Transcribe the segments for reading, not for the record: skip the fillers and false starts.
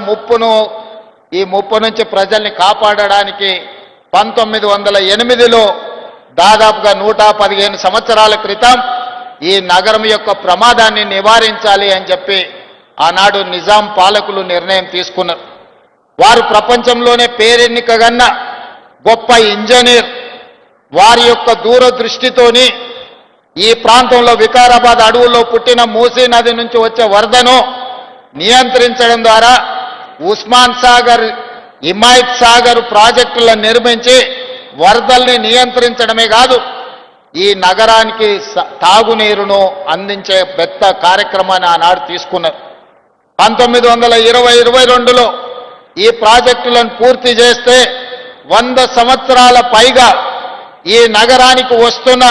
ముప్పును ఈ ముప్పు నుంచి ప్రజల్ని కాపాడడానికి 1908లో దాదాపుగా 115 సంవత్సరాల క్రితం ఈ నగరం యొక్క ప్రమాదాన్ని నివారించాలి అని చెప్పి ఆనాడు నిజాం పాలకులు నిర్ణయం తీసుకున్నారు. వారు ప్రపంచంలోనే పేరెన్నికగన్న గొప్ప ఇంజనీర్. వారి యొక్క దూరదృష్టితోని ఈ ప్రాంతంలో వికారాబాద్ అడవుల్లో పుట్టిన మూసీ నది నుంచి వచ్చే వరదను నియంత్రించడం ద్వారా ఉస్మాన్ సాగర్, హిమాయత్ సాగర్ ప్రాజెక్టులను నిర్మించి వరదల్ని నియంత్రించడమే కాదు, ఈ నగరానికి తాగునీరును అందించే పెద్ద కార్యక్రమాన్ని ఆనాడు తీసుకున్నారు. 1920-22లో ఈ ప్రాజెక్టులను పూర్తి చేస్తే 100 సంవత్సరాల పైగా ఈ నగరానికి వస్తున్న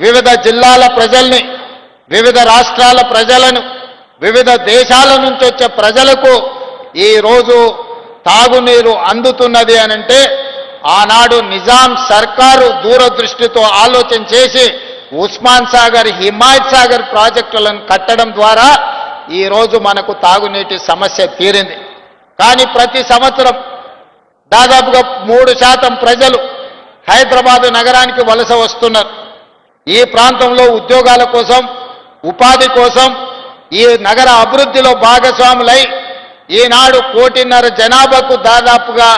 వివిధ జిల్లాల ప్రజల్ని, వివిధ రాష్ట్రాల ప్రజలను, వివిధ దేశాల నుంచి వచ్చే ప్రజలకు ఈరోజు తాగునీరు అందుతున్నది అనంటే ఆనాడు నిజాం సర్కారు దూరదృష్టితో ఆలోచన చేసి ఉస్మాన్ సాగర్, హిమాయత్ సాగర్ ప్రాజెక్టులను కట్టడం ద్వారా ఈరోజు మనకు తాగునీటి సమస్య తీరింది. కానీ ప్రతి సంవత్సరం దాదాపుగా 3% ప్రజలు హైదరాబాదు నగరానికి వలస వస్తున్నారు. ఈ ప్రాంతంలో ఉద్యోగాల కోసం, ఉపాధి కోసం, ఈ నగర అభివృద్ధిలో భాగస్వాములై ఈనాడు 1.5 కోటి జనాభాకు దాదాపుగా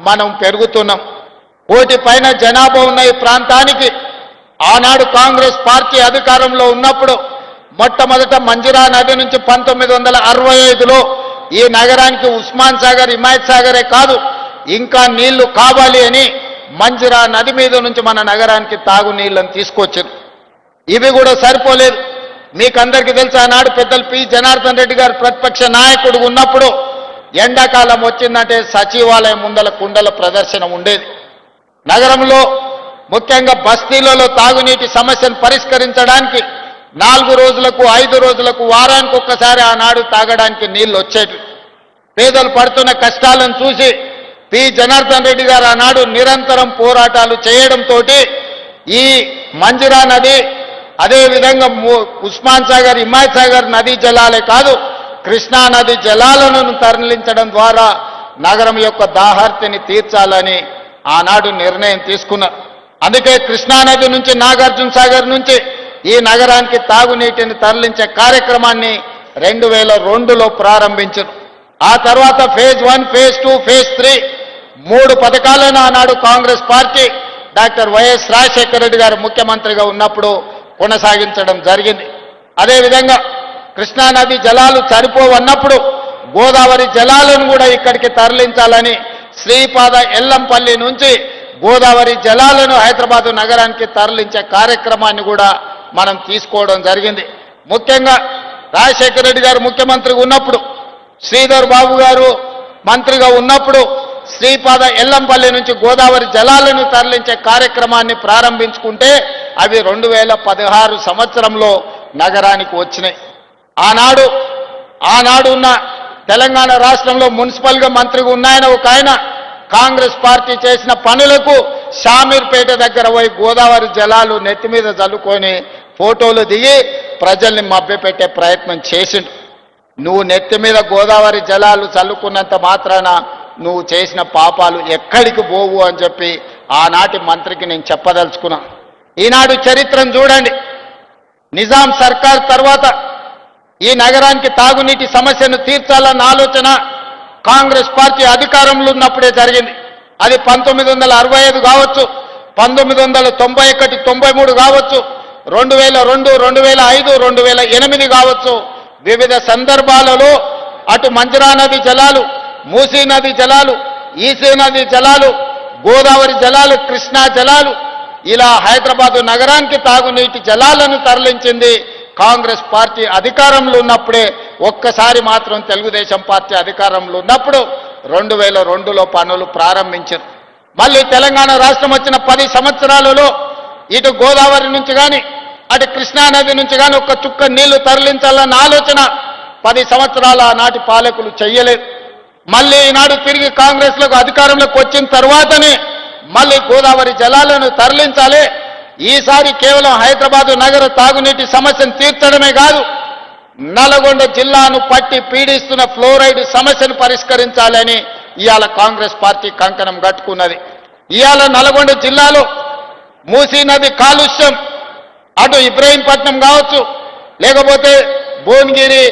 మనం పెరుగుతున్నాం. 1 కోటి పైన జనాభా ఉన్న ఈ ప్రాంతానికి ఆనాడు కాంగ్రెస్ పార్టీ అధికారంలో ఉన్నప్పుడు మొట్టమొదట మంజిరా నది నుంచి 1965లో ఈ నగరానికి ఉస్మాన్ సాగర్, హిమాయత్ సాగరే కాదు ఇంకా నీళ్లు కావాలి అని మంజిరా నది మీద నుంచి మన నగరానికి తాగునీళ్లను తీసుకొచ్చారు. ఇవి కూడా సరిపోలేదు. మీకందరికీ తెలుసు, ఆనాడు పెద్దలు పి జనార్దన్ రెడ్డి గారు ప్రతిపక్ష నాయకుడు ఉన్నప్పుడు ఎండాకాలం వచ్చిందంటే సచివాలయం ముందల కుండల ప్రదర్శన ఉండేది. నగరంలో ముఖ్యంగా బస్తీలలో తాగునీటి సమస్యను పరిష్కరించడానికి 4 రోజులకు, 5 రోజులకు, వారానికి ఒక్కసారి ఆనాడు తాగడానికి నీళ్లు వచ్చేవి. పేదలు పడుతున్న కష్టాలను చూసి పి జనార్దన్ రెడ్డి గారు ఆనాడు నిరంతరం పోరాటాలు చేయడంతో ఈ మంజిరా నది, అదేవిధంగా ఉస్మాన్ సాగర్, హిమాయత్ సాగర్ నదీ జలాలే కాదు కృష్ణా నది జలాలను తరలించడం ద్వారా నగరం యొక్క దాహార్తిని తీర్చాలని ఆనాడు నిర్ణయం తీసుకున్నారు. అందుకే కృష్ణానది నుంచి, నాగార్జున సాగర్ నుంచి ఈ నగరానికి తాగునీటిని తరలించే కార్యక్రమాన్ని 2002లో ప్రారంభించారు. ఆ తర్వాత ఫేజ్ 1, ఫేజ్ 2, ఫేజ్ 3 3 పథకాలను ఆనాడు Congress party doctor YS Rajasekhara Reddy గారు ముఖ్యమంత్రిగా ఉన్నప్పుడు కొనసాగించడం జరిగింది. అదేవిధంగా కృష్ణానది జలాలు సరిపోవన్నప్పుడు గోదావరి జలాలను కూడా ఇక్కడికి తరలించాలని శ్రీపాద ఎల్లంపల్లి నుంచి గోదావరి జలాలను హైదరాబాదు నగరానికి తరలించే కార్యక్రమాన్ని కూడా మనం తీసుకోవడం జరిగింది. ముఖ్యంగా రాజశేఖర రెడ్డి గారు ముఖ్యమంత్రిగా ఉన్నప్పుడు, శ్రీధర్ బాబు గారు మంత్రిగా ఉన్నప్పుడు శ్రీపాద ఎల్లంపల్లి నుంచి గోదావరి జలాలను తరలించే కార్యక్రమాన్ని ప్రారంభించుకుంటే అవి 2016 సంవత్సరంలో నగరానికి వచ్చినాయి. ఆనాడు ఉన్న తెలంగాణ రాష్ట్రంలో మున్సిపల్గా మంత్రిగా ఉన్నాయన ఒక ఆయన కాంగ్రెస్ పార్టీ చేసిన పనులకు షామీర్పేట దగ్గర పోయి గోదావరి జలాలు నెత్తి మీద చల్లుకొని ఫోటోలు దిగి ప్రజల్ని మభ్యపెట్టే ప్రయత్నం చేసిండు. నువ్వు నెత్తి మీద గోదావరి జలాలు చల్లుకున్నంత మాత్రాన నువ్వు చేసిన పాపాలు ఎక్కడికి పోవు అని చెప్పి ఆనాటి మంత్రికి నేను చెప్పదలుచుకున్నా. ఈనాడు చరిత్రను చూడండి. నిజాం సర్కార్ తర్వాత ఈ నగరానికి తాగునీటి సమస్యను తీర్చాలన్న ఆలోచన కాంగ్రెస్ పార్టీ అధికారంలో ఉన్నప్పుడే జరిగింది. అది 1965 కావచ్చు, 1991, 93 కావచ్చు, 2002, 2005, 2008 కావచ్చు. వివిధ సందర్భాలలో అటు మంజిరా నది జలాలు, మూసీ నది జలాలు, ఈసీ నది జలాలు, గోదావరి జలాలు, కృష్ణా జలాలు, ఇలా హైదరాబాదు నగరానికి తాగునీటి జలాలను తరలించింది కాంగ్రెస్ పార్టీ అధికారంలో ఉన్నప్పుడే. ఒక్కసారి మాత్రం తెలుగుదేశం పార్టీ అధికారంలో ఉన్నప్పుడు 2002లో పనులు ప్రారంభించారు. మళ్ళీ తెలంగాణ రాష్ట్రం వచ్చిన 10 సంవత్సరాలలో ఇటు గోదావరి నుంచి కానీ అటు కృష్ణానది నుంచి కానీ ఒక్క చుక్క నీళ్లు తరలించాలన్న ఆలోచన 10 సంవత్సరాల నాటి పాలకులు చెయ్యలేదు. మళ్ళీ ఈనాడు తిరిగి కాంగ్రెస్లకు అధికారంలోకి వచ్చిన తర్వాతనే మళ్ళీ గోదావరి జలాలను తరలించాలి. ఈసారి కేవలం హైదరాబాదు నగర తాగునీటి సమస్యను తీర్చడమే కాదు, నల్గొండ జిల్లాను పట్టి పీడిస్తున్న ఫ్లోరైడ్ సమస్యను పరిష్కరించాలని ఇవాళ కాంగ్రెస్ పార్టీ కంకణం కట్టుకున్నది. ఇవాళ నల్గొండ జిల్లాలో మూసీ నది కాలుష్యం అటు ఇబ్రహీంపట్నం కావచ్చు, లేకపోతే భువనగిరి,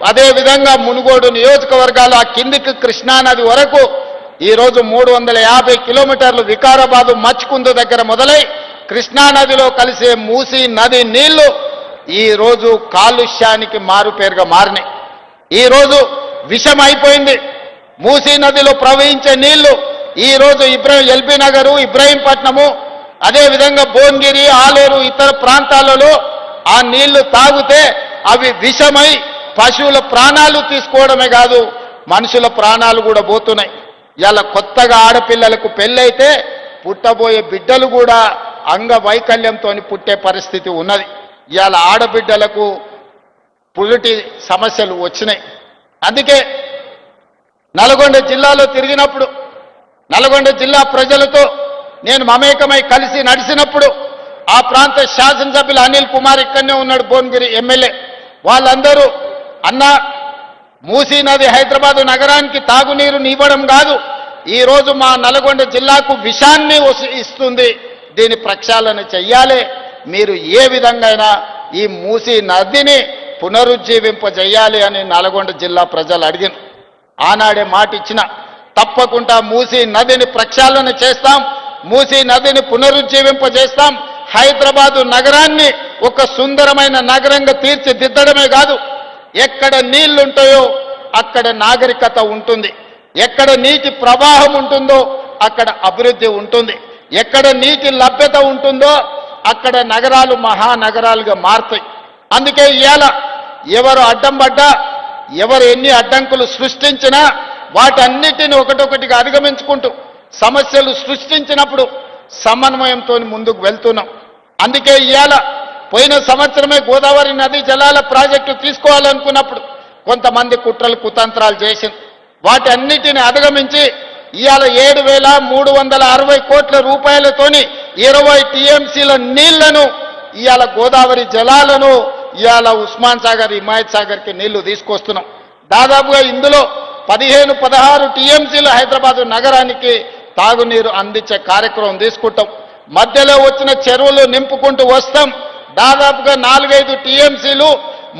అదేవిధంగా మునుగోడు నియోజకవర్గాలు ఆ కిందికి కృష్ణానది వరకు ఈరోజు 350 కిలోమీటర్లు వికారాబాదు మచ్కుందు దగ్గర మొదలై కృష్ణానదిలో కలిసే మూసీ నది నీళ్లు ఈరోజు కాలుష్యానికి మారుపేరుగా మారినాయి. ఈరోజు విషం అయిపోయింది. మూసీ నదిలో ప్రవహించే నీళ్లు ఈరోజు ఎల్బీ నగరు, ఇబ్రహీంపట్నము, అదేవిధంగా భువనగిరి, ఆలేరు, ఇతర ప్రాంతాలలో ఆ నీళ్లు తాగితే అవి విషమై పశువుల ప్రాణాలు తీసుకోవడమే కాదు, మనుషుల ప్రాణాలు కూడా పోతున్నాయి. ఇలా కొత్తగా ఆడపిల్లలకు పెళ్ళైతే పుట్టబోయే బిడ్డలు కూడా అంగవైకల్యంతో పుట్టే పరిస్థితి ఉన్నది. ఇవాళ ఆడబిడ్డలకు పురిటి సమస్యలు వచ్చినాయి. అందుకే నల్గొండ జిల్లాలో తిరిగినప్పుడు, నల్గొండ జిల్లా ప్రజలతో నేను మమేకమై కలిసి నడిచినప్పుడు ఆ ప్రాంత శాసనసభ్యులు అనిల్ కుమార్ ఇక్కడనే ఉన్నాడు, భువనగిరి ఎమ్మెల్యే. వాళ్ళందరూ అన్న మూసీ నది హైదరాబాదు నగరానికి తాగునీరు ఇవ్వడం కాదు, ఈరోజు మా నల్గొండ జిల్లాకు విషాన్ని ఇస్తుంది, దీని ప్రక్షాళన చెయ్యాలి. మీరు ఏ విధంగా ఈ మూసీ నదిని పునరుజ్జీవింపజేయాలి అని నల్గొండ జిల్లా ప్రజలు అడిగిన. ఆనాడే మాట ఇచ్చిన, తప్పకుండా మూసీ నదిని ప్రక్షాళన చేస్తాం, మూసీ నదిని పునరుజ్జీవింపజేస్తాం. హైదరాబాదు నగరాన్ని ఒక సుందరమైన నగరంగా తీర్చిదిద్దడమే కాదు, ఎక్కడ నీళ్లుంటాయో అక్కడ నాగరికత ఉంటుంది, ఎక్కడ నీటి ప్రవాహం ఉంటుందో అక్కడ అభివృద్ధి ఉంటుంది, ఎక్కడ నీటి లభ్యత ఉంటుందో అక్కడ నగరాలు మహానగరాలుగా మారుతాయి. అందుకే ఇవాళ ఎవరు అడ్డం పడ్డా, ఎవరు ఎన్ని అడ్డంకులు సృష్టించినా వాటన్నిటిని ఒకటొకటిగా అధిగమించుకుంటూ సమస్యలు సృష్టించినప్పుడు సమన్వయంతో ముందుకు వెళ్తున్నాం. అందుకే ఇవాళ పోయిన సంవత్సరమే గోదావరి నదీ జలాల ప్రాజెక్టు తీసుకోవాలనుకున్నప్పుడు కొంతమంది కుట్రలు కుతంత్రాలు చేసింది. వాటన్నిటిని అధిగమించి ఇవాళ 7,360 కోట్ల రూపాయలతోని 20 టీఎంసీల నీళ్లను ఇవాళ గోదావరి జలాలను ఇవాళ ఉస్మాన్ సాగర్, హిమాయత్ సాగర్కి నీళ్లు తీసుకొస్తున్నాం. దాదాపుగా ఇందులో 15-16 టీఎంసీలు హైదరాబాదు నగరానికి తాగునీరు అందించే కార్యక్రమం తీసుకుంటాం. మధ్యలో వచ్చిన చెరువులు నింపుకుంటూ వస్తాం. దాదాపుగా 4-5 టీఎంసీలు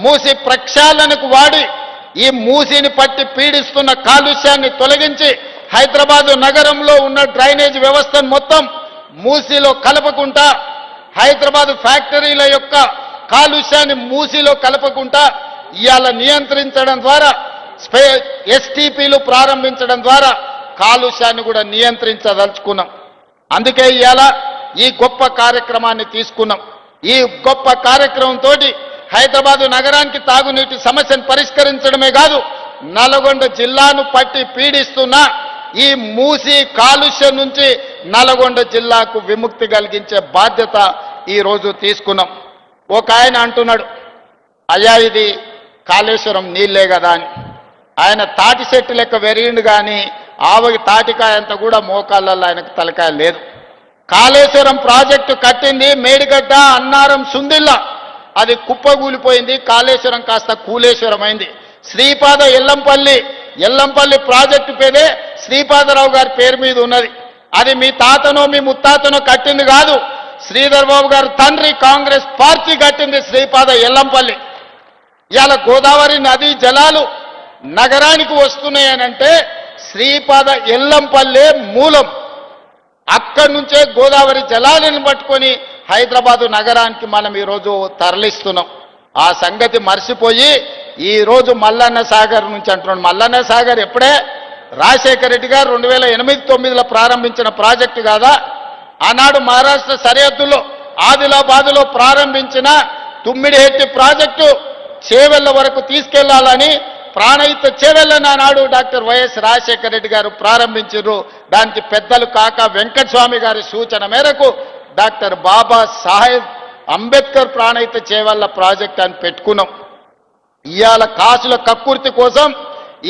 మూసి ప్రక్షాళనకు వాడి ఈ మూసిని పట్టి పీడిస్తున్న కాలుష్యాన్ని తొలగించి హైదరాబాదు నగరంలో ఉన్న డ్రైనేజ్ వ్యవస్థను మొత్తం మూసిలో కలపకుండా, హైదరాబాదు ఫ్యాక్టరీల యొక్క కాలుష్యాన్ని మూసిలో కలపకుండా ఇవాళ నియంత్రించడం ద్వారా, ఎస్టీపీలు ప్రారంభించడం ద్వారా కాలుష్యాన్ని కూడా నియంత్రించదలుచుకున్నాం. అందుకే ఇవాళ ఈ గొప్ప కార్యక్రమాన్ని తీసుకున్నాం. ఈ గొప్ప కార్యక్రమంతో హైదరాబాదు నగరానికి తాగునీటి సమస్యను పరిష్కరించడమే కాదు, నల్గొండ జిల్లాను పట్టి పీడిస్తున్న ఈ మూసి కాలుష్యం నుంచి నల్గొండ జిల్లాకు విముక్తి కలిగించే బాధ్యత ఈరోజు తీసుకున్నాం. ఒక ఆయన అంటున్నాడు, అయ్యా ఇది కాళేశ్వరం నీళ్ళే కదా అని. ఆయన తాటి చెట్టు లెక్క వెరిగిండు కానీ ఆవగి తాటికాయ అంతా కూడా మోకాళ్ళల్లో ఆయనకు తలకాయ లేదు. కాళేశ్వరం ప్రాజెక్టు కట్టింది మేడిగడ్డ, అన్నారం, సుందిల్లా, అది కుప్పగూలిపోయింది. కాళేశ్వరం కాస్త కూలేశ్వరం అయింది. శ్రీపాద ఎల్లంపల్లి ప్రాజెక్టు పేరే శ్రీపాదరావు గారి పేరు మీద ఉన్నది. అది మీ తాతనో మీ ముత్తాతనో కట్టింది కాదు, శ్రీధర్ బాబు గారు తండ్రి కాంగ్రెస్ పార్టీ కట్టింది శ్రీపాద ఎల్లంపల్లి. ఇవాళ గోదావరి నదీ జలాలు నగరానికి వస్తున్నాయనంటే శ్రీపాద ఎల్లంపల్లె మూలం. అక్కడి నుంచే గోదావరి జలాలను పట్టుకొని హైదరాబాదు నగరానికి మనం ఈరోజు తరలిస్తున్నాం. ఆ సంగతి మర్చిపోయి ఈరోజు మల్లన్న సాగర్ నుంచి అంటున్నాడు. మల్లన్న సాగర్ ఎప్పుడే రాజశేఖర రెడ్డి గారు 2008-9లో ప్రారంభించిన ప్రాజెక్టు కాదా? ఆనాడు మహారాష్ట్ర సరిహద్దులో ఆదిలాబాదులో ప్రారంభించిన తుమ్మిడిహెట్టి ప్రాజెక్టు చేవెళ్ల వరకు తీసుకెళ్లాలని ప్రాణహిత చేవెళ్లను ఆనాడు డాక్టర్ వైఎస్ రాజశేఖర రెడ్డి గారు ప్రారంభించారు. దానికి పెద్దలు కాక వెంకటస్వామి గారి సూచన మేరకు డాక్టర్ బాబా సాహెబ్ అంబేద్కర్ ప్రాణహిత చేవెళ్ల ప్రాజెక్ట్ అని పెట్టుకున్నాం. ఇవాళ కాసుల కక్కుర్తి కోసం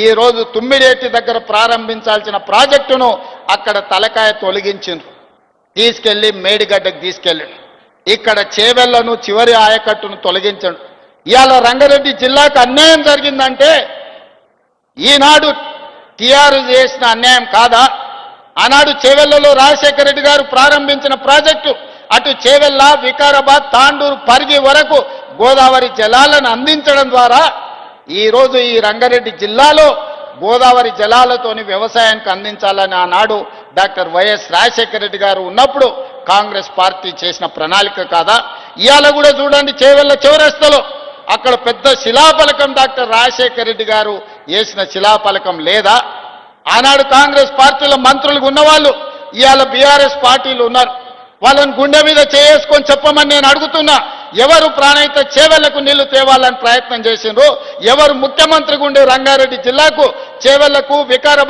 ఈరోజు తుమ్మిడిహెట్టి దగ్గర ప్రారంభించాల్సిన ప్రాజెక్టును అక్కడ తలకాయ తొలగించిండ్రు, తీసుకెళ్లి మేడిగడ్డకు తీసుకెళ్ళండి. ఇక్కడ చేవెళ్లను చివరి ఆయకట్టును తొలగించండు. ఇవాళ రంగారెడ్డి జిల్లాకు అన్యాయం జరిగిందంటే ఈనాడు టీఆర్ఎస్ చేసిన అన్యాయం కాదా? ఆనాడు చేవెళ్లలో రాజశేఖర రెడ్డి గారు ప్రారంభించిన ప్రాజెక్టు అటు చేవెళ్ల, వికారాబాద్, తాండూరు, పరిగి వరకు గోదావరి జలాలను అందించడం ద్వారా ఈరోజు ఈ రంగారెడ్డి జిల్లాలో గోదావరి జలాలతోని వ్యవసాయానికి అందించాలని ఆనాడు డాక్టర్ వైఎస్ రాజశేఖర రెడ్డి గారు ఉన్నప్పుడు కాంగ్రెస్ పార్టీ చేసిన ప్రణాళిక కాదా? ఇవాళ కూడా చూడండి, చేవెళ్ల చౌరస్తలో అక్కడ పెద్ద శిలాఫలకం డాక్టర్ రాజశేఖర రెడ్డి గారు వేసిన శిలాఫలకం లేదా? ఆనాడు కాంగ్రెస్ పార్టీలో మంత్రులుగా ఉన్నవాళ్ళు ఇవాళ బీఆర్ఎస్ పార్టీలు ఉన్నారు. వాళ్ళని గుండె మీద చేసుకొని చెప్పమని నేను అడుగుతున్నా. ఎవరు ప్రాణహిత చేవెళ్లకు నీళ్లు తేవాలని ప్రయత్నం చేసిండ్రు? ఎవరు ముఖ్యమంత్రిగా ఉండే రంగారెడ్డి జిల్లాకు, చేవెళ్లకు, వికారాబాద్